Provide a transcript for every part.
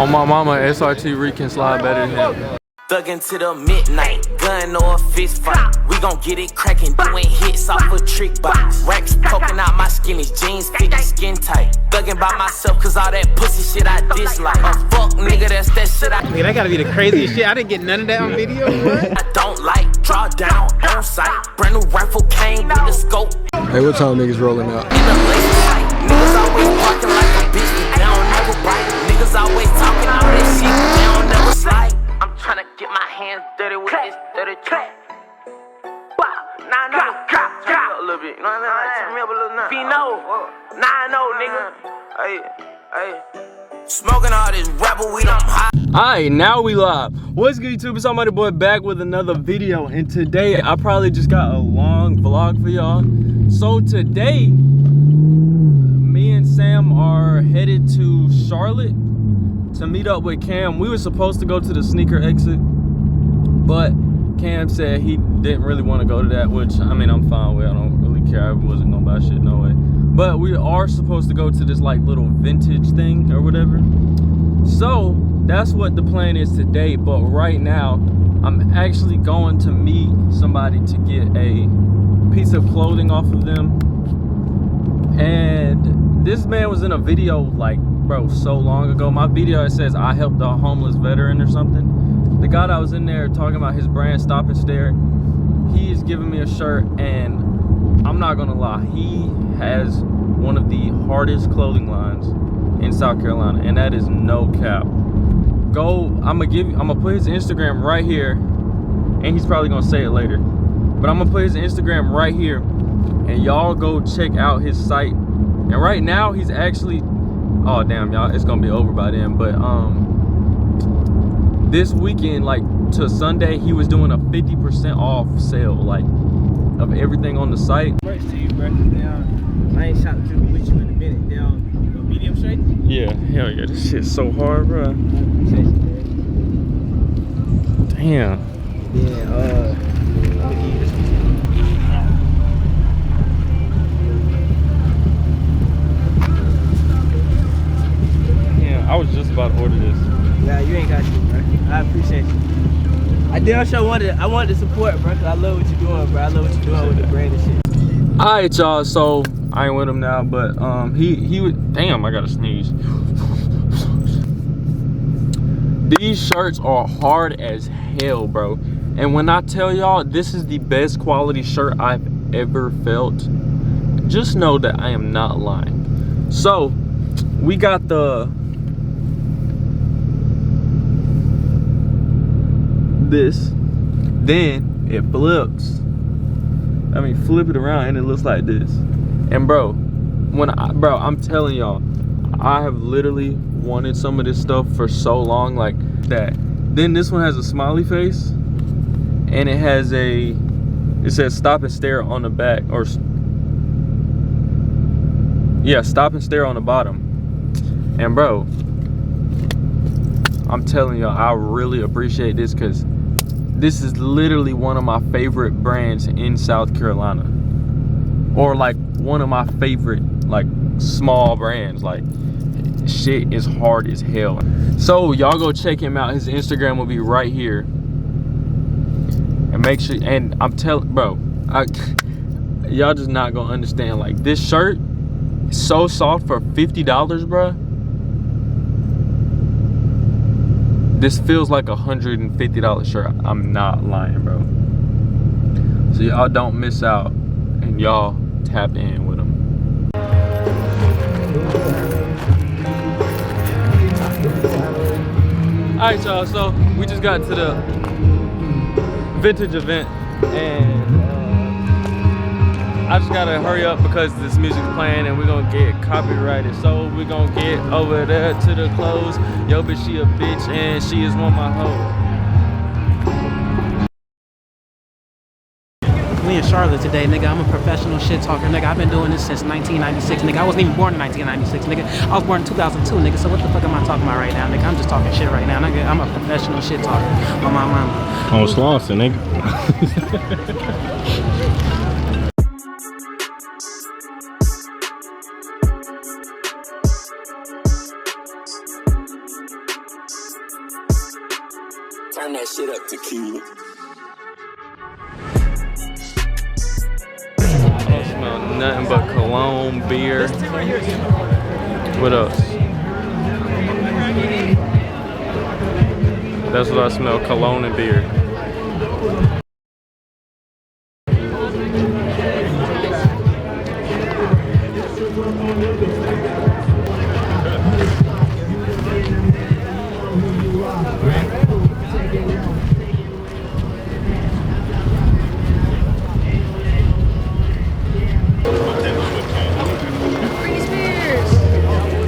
On my mama, SRT Reek can slide better than him. Thuggin' to the midnight, gun or a fist fight. We gon' get it crackin', doing hits off a trick box. Racks poking out my skinny jeans, fitting skin tight. Thuggin' by myself, cause all that pussy shit I dislike. A fuck nigga, that's that shit I. Nigga, that gotta be the craziest shit. I didn't get none of that on video. I don't like, draw down, on sight. Brand new rifle came with the scope. Hey, what time niggas rolling out? In the laser sight, niggas always parking like a bitch, but they don't never bite. Niggas always talking all that shit, but they don't never slide. I'm tryna get my hands dirty with this dirty track. Nah, no, drop a little bit. Turn me up a little now. Fino, nah, no, nigga. Hey. Smoking all this rebel weed, I'm hot. Alright, now we live. What's good, YouTube? It's Somebody Boy back with another video, and today I probably just got a long vlog for y'all. So today, me and Sam are headed to Charlotte to meet up with Cam. We were supposed to go to the sneaker exit, but Cam said he didn't really want to go to that, which I mean I'm fine with. I don't really care. I wasn't gonna buy shit, no way. But we are supposed to go to this like little vintage thing or whatever. So that's what the plan is today. But right now I'm actually going to meet somebody to get a piece of clothing off of them. And this man was in a video like, bro, so long ago. My video, it says I helped a homeless veteran or something. The guy that was in there talking about his brand Stop and Stare, he is giving me a shirt, and I'm not gonna lie, he has one of the hardest clothing lines in South Carolina, and that is no cap. I'm gonna put his Instagram right here, and he's probably gonna say it later, but I'm gonna put his Instagram right here, and y'all go check out his site. And right now he's actually, oh damn y'all, it's gonna be over by then, but this weekend, like to Sunday, he was doing a 50% off sale, like of everything on the site. First to you, bro. Down, I ain't shot with you in a minute. Down, medium straight? Yeah, hell yeah, this shit's so hard, bro. Damn. Yeah, I was just about to order this. nah, you ain't got to, bro. I appreciate you. I damn sure wanted to support, bro, cause I love what you're doing, bro. I love what you're doing with the brand and shit. Alright, y'all, so I ain't with him now, but he would, damn, I gotta sneeze. These shirts are hard as hell, bro. And when I tell y'all this is the best quality shirt I've ever felt, just know that I am not lying. So we got this, then it flips. I mean, flip it around and it looks like this. And bro, I'm telling y'all, I have literally wanted some of this stuff for so long, like that. Then this one has a smiley face, and it says Stop and Stare on the back, or yeah, Stop and Stare on the bottom. And bro, I'm telling y'all, I really appreciate this, because this is literally one of my favorite brands in South Carolina, or like one of my favorite like small brands. Like shit is hard as hell. So y'all go check him out. His Instagram will be right here, and make sure, and I'm telling, bro, y'all just not gonna understand. Like this shirt is so soft for $50, bro. This feels like a $150 shirt. I'm not lying, bro. So y'all don't miss out, and y'all tap in with them. All right, y'all. So we just got to the vintage event, and I just gotta hurry up because this music's playing and we're gonna get copyrighted. So we're gonna get over there to the close. Yo, bitch, she a bitch and she is one of my hoes. We in Charlotte today, nigga. I'm a professional shit talker, nigga. I've been doing this since 1996, nigga. I wasn't even born in 1996, nigga. I was born in 2002, nigga. So what the fuck am I talking about right now, nigga? I'm just talking shit right now, nigga. I'm a professional shit talker on my mama. On Slauson, nigga. Turn that shit up, tequila. I don't smell nothing but cologne, beer. What else? That's what I smell, cologne and beer.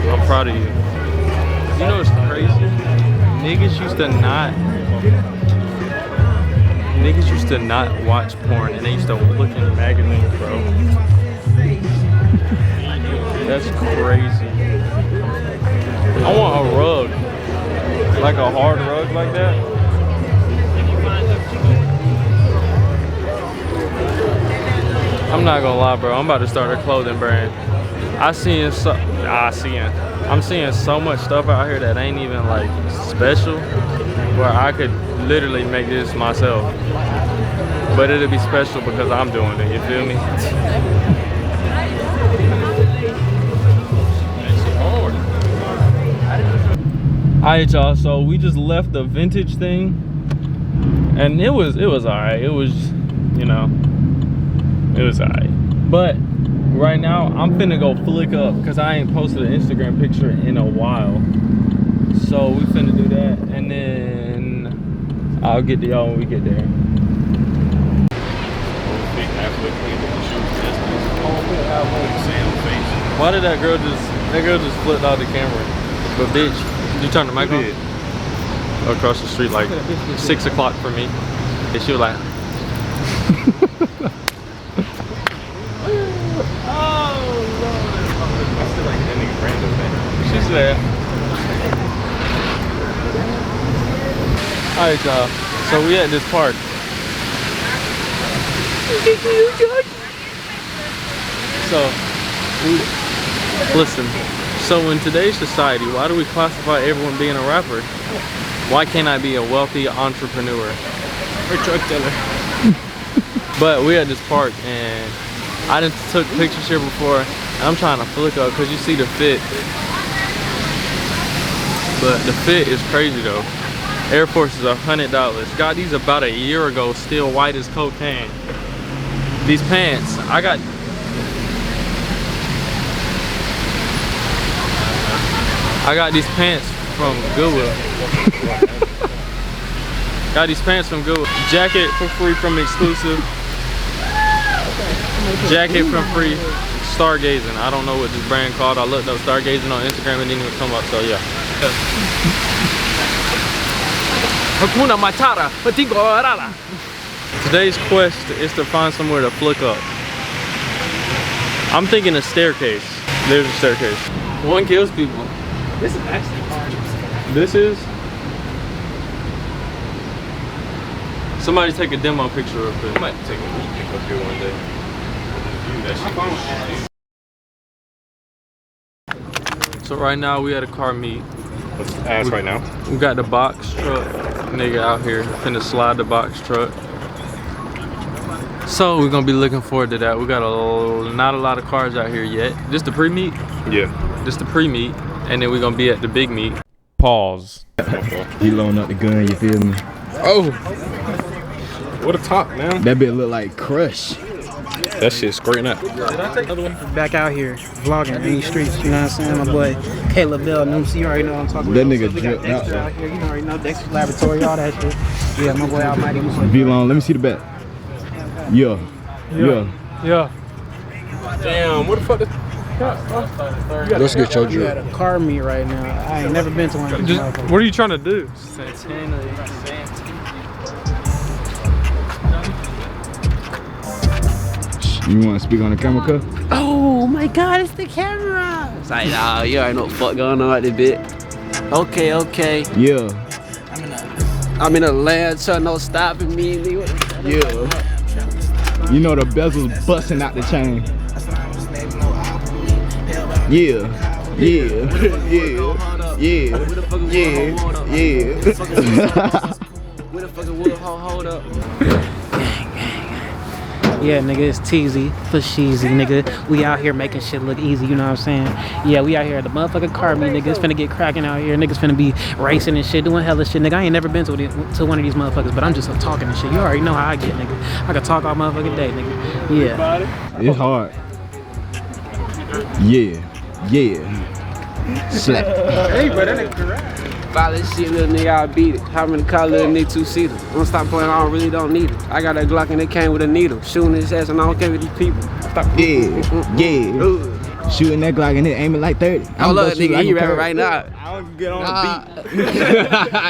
I'm proud of you. You know what's crazy? Niggas used to not watch porn and they used to look in magazines, bro. That's crazy. I want a rug. Like a hard rug like that. I'm not gonna lie, bro. I'm about to start a clothing brand. I'm seeing so much stuff out here that ain't even like special, where I could literally make this myself. But it'll be special because I'm doing it, you feel me? Alright y'all, so we just left the vintage thing and it was alright. It was, you know, it was alright. But right now I'm finna go flick up because I ain't posted an Instagram picture in a while. So we finna do that and then I'll get to y'all when we get there. Why did that girl just flipped out the camera? But bitch, did you turn the mic on? Across the street like 6 o'clock for me. And she was like, she said, alright y'all, so we at this park. So, listen, so in today's society, why do we classify everyone being a rapper? Why can't I be a wealthy entrepreneur? Or truck dealer. But we at this park and I done took pictures here before and I'm trying to flick up because you see the fit. But the fit is crazy though. Air Force is $100. Got these about a year ago, still white as cocaine. These pants, I got these pants from Goodwill. Got these pants from Goodwill. Jacket for free from Exclusive. Jacket from free. Stargazing. I don't know what this brand called. I looked up Stargazing on Instagram and didn't even come up, so yeah. Hakuna Matata. Today's quest is to find somewhere to flick up. I'm thinking a staircase. There's a staircase. One kills people. This is actually hard. This is? Somebody take a demo picture real quick. I might take a pick up here one day. So right now we at a car meet. Let's ask right now. We got the box truck nigga out here finna slide the box truck. So we're gonna be looking forward to that. We got not a lot of cars out here yet. Just the pre-meet? Yeah. Just the pre-meet, and then we're gonna be at the big meet. Pause. You loan up the gun, you feel me? Oh! What a top, man. That bit look like Crush. That shit's squirting up. Did I take another one? Back out here, vlogging in these streets, you know what I'm saying? My boy Caleb Bell, you already know what I'm talking That about. nigga So we got dripped out Dexter out here, you already know Dexter's Laboratory, all that shit. Yeah, my boy Almighty. V-Long, let me see the back. Yeah. Yeah. Damn, what the fuck is... Let's get your We at a car meet right now. I ain't never been to one of these motherfuckers. What are you trying to do? You want to speak on the camera, cuz? Oh my god, it's the camera! It's like, nah, you already know what the fuck going on at this bit. Okay. Yeah. I'm in a land, so no stopping me. Yeah. You know the bezel's busting out the chain. Yeah. Where the fucking wood hold up? Yeah, nigga, it's teasy for sheezy, nigga. We out here making shit look easy, you know what I'm saying? Yeah, we out here at the motherfucking car meet, nigga. It's finna get cracking out here. Niggas finna be racing and shit, doing hella shit, nigga. I ain't never been to one of these motherfuckers, but I'm just talking and shit. You already know how I get, nigga. I can talk all motherfucking day, nigga. Yeah. It's hard. Yeah. Slap. Hey, bro, that nigga correct. Follow this shit, little nigga, I beat it. How many call little nigga 2-seater? I'm gonna stop playing, I really don't need it. I got a Glock and it came with a needle. Shooting his ass and I don't care with these people. Stop. Yeah. Shooting that Glock and it aiming like 30. Hold up, nigga, he rapping right now. I don't get on the beat.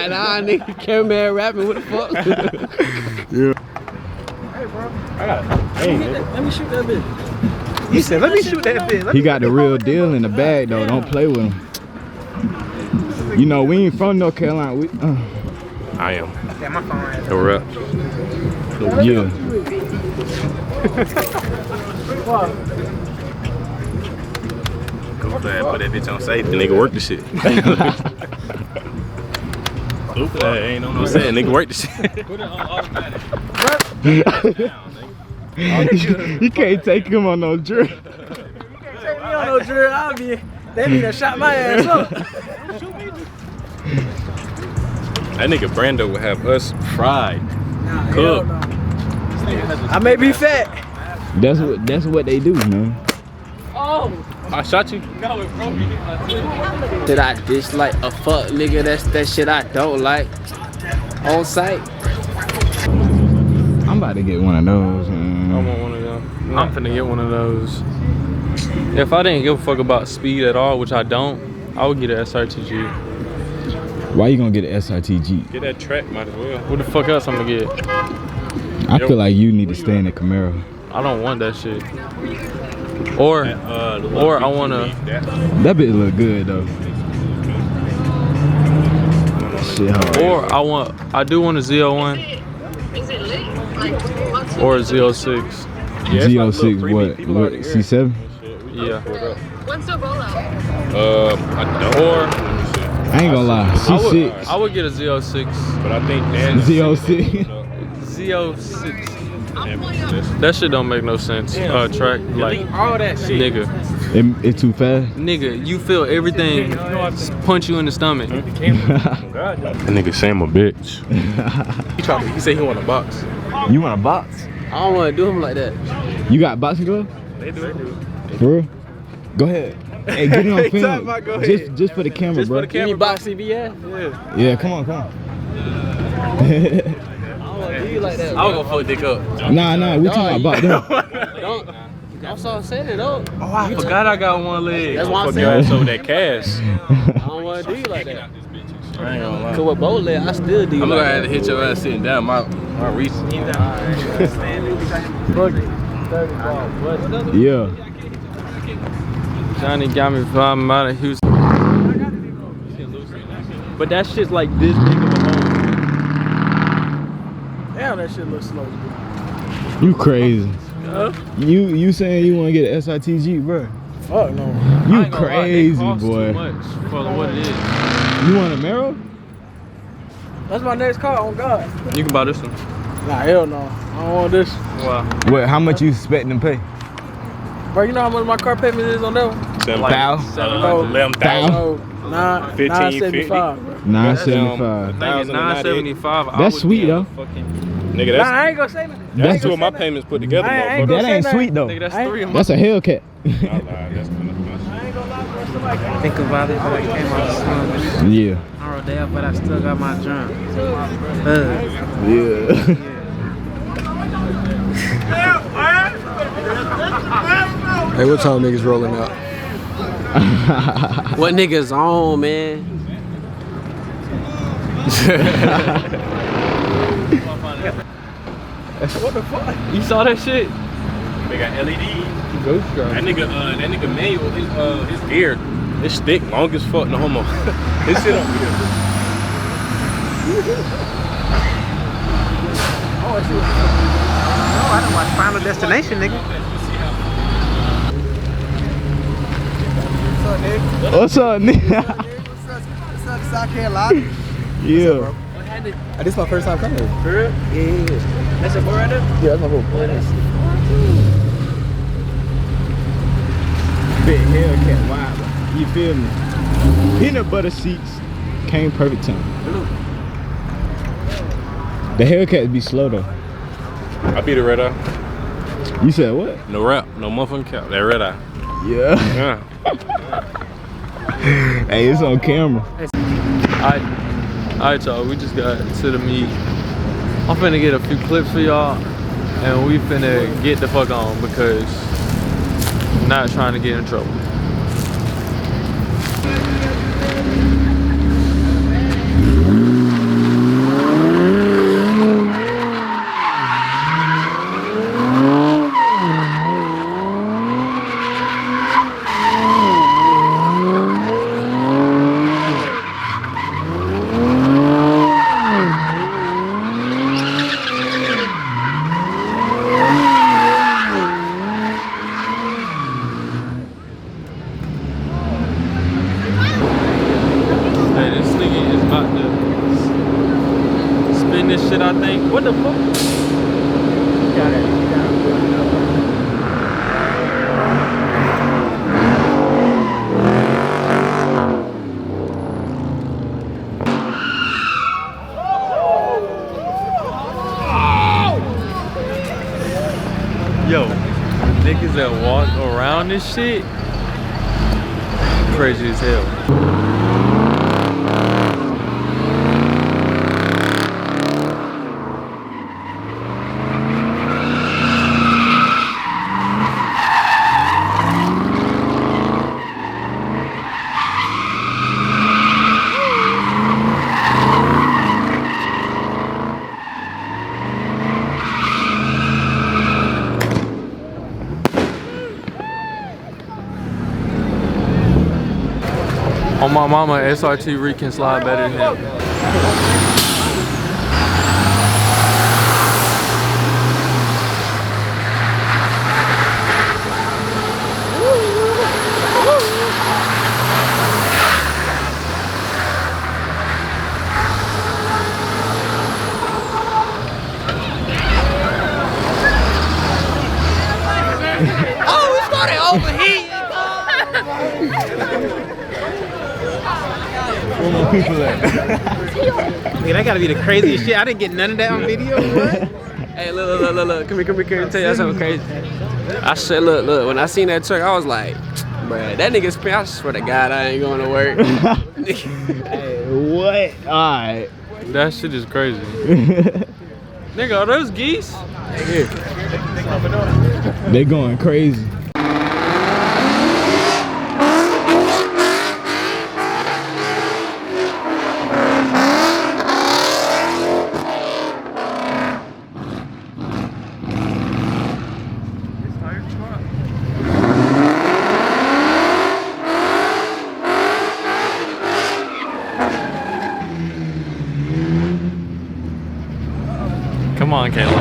Nah, nigga, cameraman rapping, what the fuck? Yeah. Let me shoot that bitch. He said, let me shoot that bitch. He got the real deal in the bag though. Don't play with him. You know, we ain't from North Carolina. I am. Yeah, my phone right The rep. Yeah. Go fast, put that bitch on safe. The nigga work the shit. Go fast, ain't no saying. Nigga work the shit. Put it on automatic. You can't take him on no drill. Take me on no drill, I'll be. They need to shot my ass up. That nigga Brando would have us fried. Nah, cooked. I may be fat. That's what they do, man. Oh! I shot you. No, it broke me. Did I dislike a fuck nigga? That's that shit I don't like. On site. I'm about to get one of those. I want one of them. I'm finna get one of those. If I didn't give a fuck about speed at all, which I don't, I would get an SRTG. Why you gonna get an SRTG? Get that track, might as well. What the fuck else I'm gonna get? I feel like you need to stay in the Camaro. I don't want that shit. Or I wanna. That bitch look good though. Shit hard. Or I do want a Z01 or a Z06. Yeah, Z06 what? C7? Yeah. What's the rollout? I don't. Or I ain't gonna lie. C6. I would get a Z06. But I think that Z06. Z06. That shit don't make no sense. Track like all that shit. nigga. It's too fast. Nigga, you feel everything punch you in the stomach. That nigga Sam a bitch. He said he want a box. You want a box? I don't want to do him like that. You got boxing gloves? They do. For real? Go ahead. Hey, get it on film. Just for the camera, bro. You need box CBS? Yeah, come on. I don't want to do you like that. I was gonna fuck dick up. Nah, we talking about them. Don't. I'm sorry saying it though. Oh, I forgot I got one leg. That's why I'm Fuck your saying. ass over that cash. I don't want to do you like that. I ain't gonna lie. Cause with both legs, I still do you I'm like gonna have that. to hit your ass sitting down. My reach. Yeah. Johnny got me 5 miles of Houston. But that shit's like this big of a hole. Damn, that shit looks slow. You crazy. You saying you want to get an SRTG, bro? Fuck no. You I ain't gonna lie, they crazy, cost boy. Too much for what it is. You want a Camaro? That's my next car, on God. You can buy this one. Nah, hell no. I don't want this. Wow. What? How much you expecting to pay? Bro, you know how much my car payment is on that one? 11,000. Oh, 975, bro. 975. Nigga, 975. That's sweet though. Nigga, Nah, that's I ain't gonna say nothing. that's two of my payments put together, I ain't motherfucker. gonna That say ain't nothing. sweet though. Nigga, that's 3 of my. That's a Hellcat. I lied. That's kind of Think about it, but I came out strong. Yeah. I rode there, but I still got my drum. Yeah. Hey, what time niggas rolling out? What niggas on, man? What the fuck? You saw that shit? They got LED. That nigga manual, his gear, his stick long as fuck, no homo. His shit on weird. Oh, I done watched Final Destination, nigga. What's up, nigga? What's up, South Carolina? Yeah. This is my first time coming. For real? Yeah. That's your boy right there? Yeah, that's my boy. Big Hellcat wide. You feel me? Peanut butter seats came perfect time. The Hellcat be slow though. I beat a red eye. You said what? No rap, no motherfucking cap. That red eye. Yeah. Yeah. Hey, it's on camera. Alright, y'all, we just got to the meet. I'm finna get a few clips for y'all, and we finna get the fuck on because I'm not trying to get in trouble. This shit, I think. What the fuck? Yo, niggas that walk around this shit, crazy as hell. On my mama, SRT Reed can slide better than him. Oh, we started overheating. Where my people at? Nigga, that gotta be the craziest shit. I didn't get none of that on video. What? Hey, look. Come here. Tell you something crazy. I said, look. When I seen that truck, I was like, bruh, that nigga's paying. I swear to God, I ain't going to work. Hey, what? Alright. That shit is crazy. Nigga, are those geese? They going crazy. Come on, Caleb.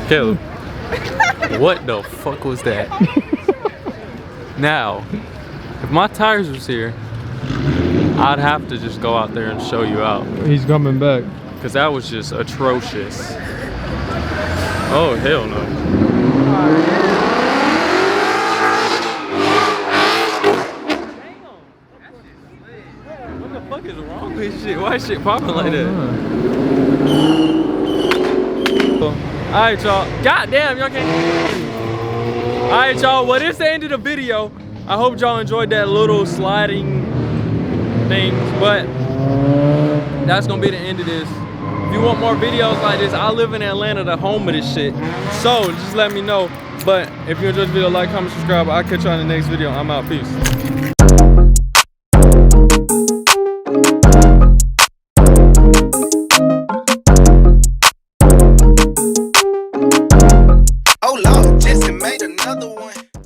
Caleb. What the fuck was that? Now, if my tires was here, I'd have to just go out there and show you out. He's coming back. Cause that was just atrocious. Oh, hell no. What the fuck is wrong with this shit? Why is shit popping like that? Alright, y'all. God damn, y'all can't. Alright, y'all. Well, this is the end of the video. I hope y'all enjoyed that little sliding thing, but that's gonna be the end of this. If you want more videos like this, I live in Atlanta, the home of this shit. So just let me know. But if you enjoyed the video, like, comment, subscribe. I'll catch you on the next video. I'm out. Peace.